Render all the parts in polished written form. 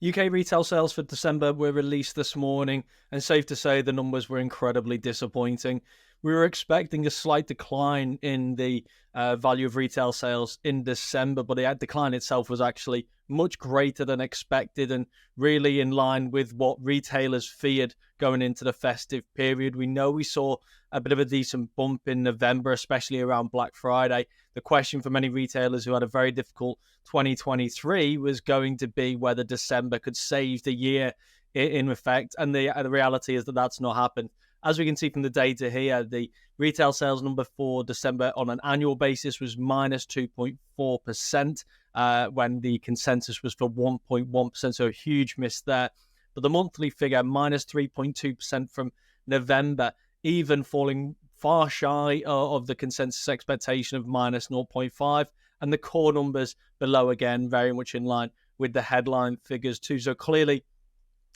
UK retail sales for December were released this morning, and safe to say the numbers were incredibly disappointing. We were expecting a slight decline in the value of retail sales in December, but the decline itself was actually much greater than expected and really in line with what retailers feared going into the festive period. We know we saw a bit of a decent bump in November, especially around Black Friday. The question for many retailers who had a very difficult 2023 was going to be whether December could save the year in effect, and the reality is that that's not happened. As we can see from the data here, the retail sales number for December on an annual basis was minus 2.4%, when the consensus was for 1.1%, so a huge miss there. But the monthly figure, minus 3.2% from November, even falling far shy of the consensus expectation of minus 0.5%, and the core numbers below again, very much in line with the headline figures too. So clearly,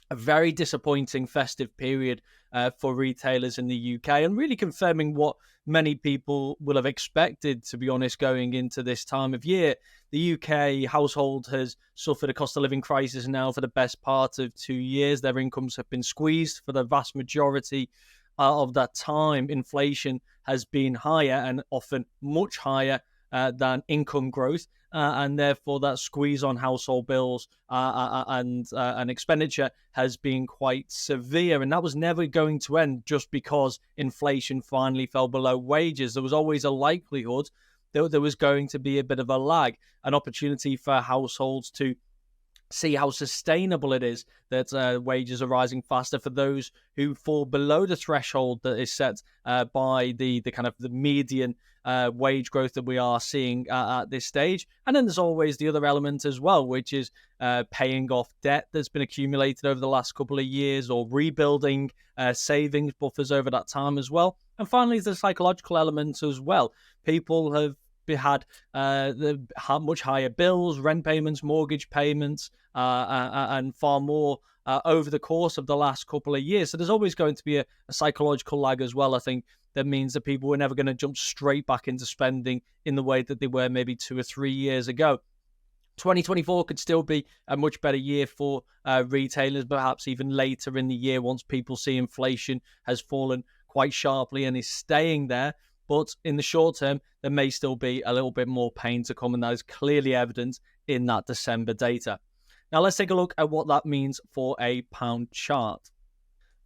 a very disappointing festive period for retailers in the UK, and really confirming what many people will have expected, to be honest, going into this time of year. The UK household has suffered a cost of living crisis now for the best part of 2 years. Their incomes have been squeezed for the vast majority of that time. Inflation has been higher, and often much higher than income growth, and therefore that squeeze on household bills and expenditure has been quite severe, and that was never going to end just because inflation finally fell below wages. There was always a likelihood that there was going to be a bit of a lag, an opportunity for households to see how sustainable it is that wages are rising faster for those who fall below the threshold that is set by the kind of the median wage growth that we are seeing at this stage. And then there's always the other element as well, which is paying off debt that's been accumulated over the last couple of years, or rebuilding savings buffers over that time as well. And finally, the psychological element as well. People have had much higher bills, rent payments, mortgage payments, and far more over the course of the last couple of years. So there's always going to be a psychological lag as well, I think, that means that people were never going to jump straight back into spending in the way that they were maybe 2 or 3 years ago. 2024 could still be a much better year for retailers, perhaps even later in the year once people see inflation has fallen quite sharply and is staying there. But in the short term, there may still be a little bit more pain to come, and that is clearly evident in that December data. Now, let's take a look at what that means for a pound chart.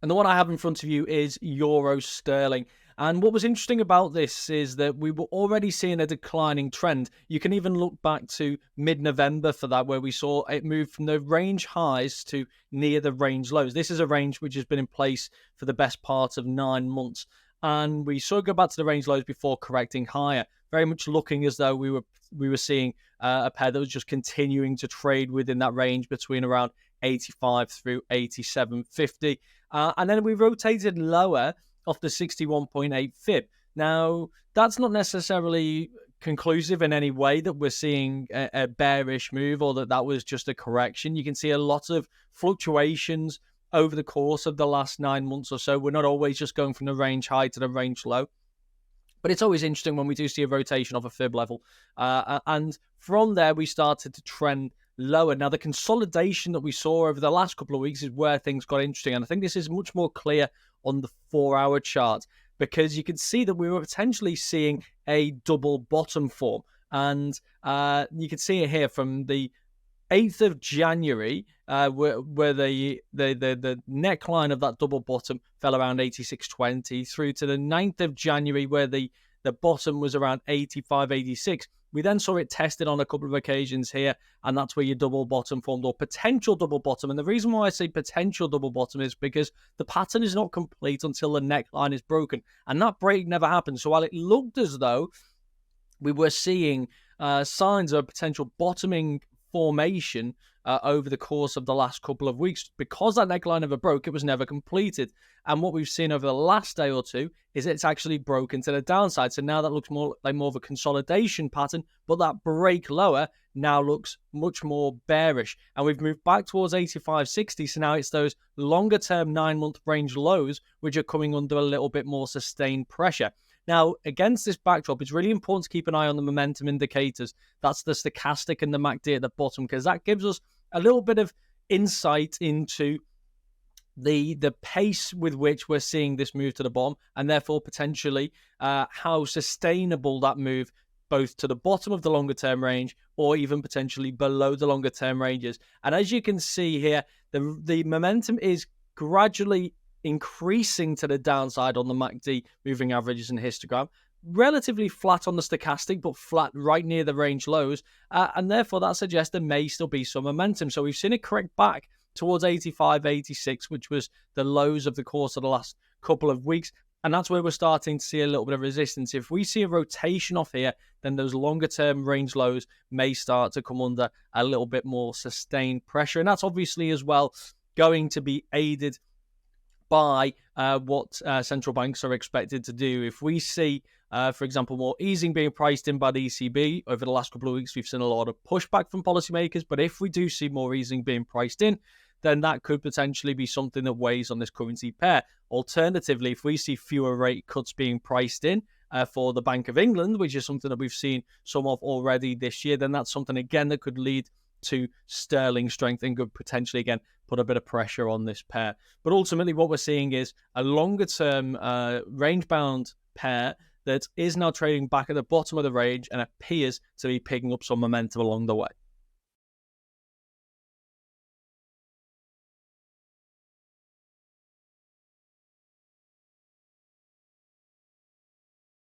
And the one I have in front of you is euro sterling. And what was interesting about this is that we were already seeing a declining trend. You can even look back to mid-November for that, where we saw it move from the range highs to near the range lows. This is a range which has been in place for the best part of 9 months. And we saw it go back to the range lows before correcting higher, very much looking as though we were seeing a pair that was just continuing to trade within that range between around 85 through 87.50. And then we rotated lower off the 61.8 fib. Now, that's not necessarily conclusive in any way that we're seeing a bearish move, or that was just a correction. You can see a lot of fluctuations over the course of the last 9 months or so. We're not always just going from the range high to the range low. But it's always interesting when we do see a rotation of a fib level. And from there, we started to trend lower. Now, the consolidation that we saw over the last couple of weeks is where things got interesting. And I think this is much more clear on the 4-hour chart, because you can see that we were potentially seeing a double bottom form. And you can see it here from the 8th of January, where the neckline of that double bottom fell around 86.20, through to the 9th of January, where the bottom was around 85.86. We then saw it tested on a couple of occasions here, and that's where your double bottom formed, or potential double bottom. And the reason why I say potential double bottom is because the pattern is not complete until the neckline is broken, and that break never happened. So while it looked as though we were seeing signs of potential bottoming formation over the course of the last couple of weeks, because that neckline never broke, it was never completed. And what we've seen over the last day or two is it's actually broken to the downside. So now that looks more like more of a consolidation pattern, but that break lower now looks much more bearish. And we've moved back towards 85.60. So now it's those longer term 9-month range lows which are coming under a little bit more sustained pressure. Now, against this backdrop, it's really important to keep an eye on the momentum indicators. That's the stochastic and the MACD at the bottom, because that gives us a little bit of insight into the pace with which we're seeing this move to the bottom, and therefore potentially how sustainable that move both to the bottom of the longer term range or even potentially below the longer term ranges. And as you can see here, the momentum is gradually increasing to the downside on the MACD moving averages and histogram, relatively flat on the stochastic, but flat right near the range lows. And therefore that suggests there may still be some momentum. So we've seen it correct back towards 85, 86, which was the lows of the course of the last couple of weeks. And that's where we're starting to see a little bit of resistance. If we see a rotation off here, then those longer term range lows may start to come under a little bit more sustained pressure. And that's obviously as well going to be aided by what central banks are expected to do. If we see, for example, more easing being priced in by the ECB over the last couple of weeks, we've seen a lot of pushback from policymakers. But if we do see more easing being priced in, then that could potentially be something that weighs on this currency pair. Alternatively, if we see fewer rate cuts being priced in for the Bank of England, which is something that we've seen some of already this year, then that's something, again, that could lead to sterling strength and could potentially, again, put a bit of pressure on this pair. But ultimately, what we're seeing is a longer-term range-bound pair that is now trading back at the bottom of the range and appears to be picking up some momentum along the way.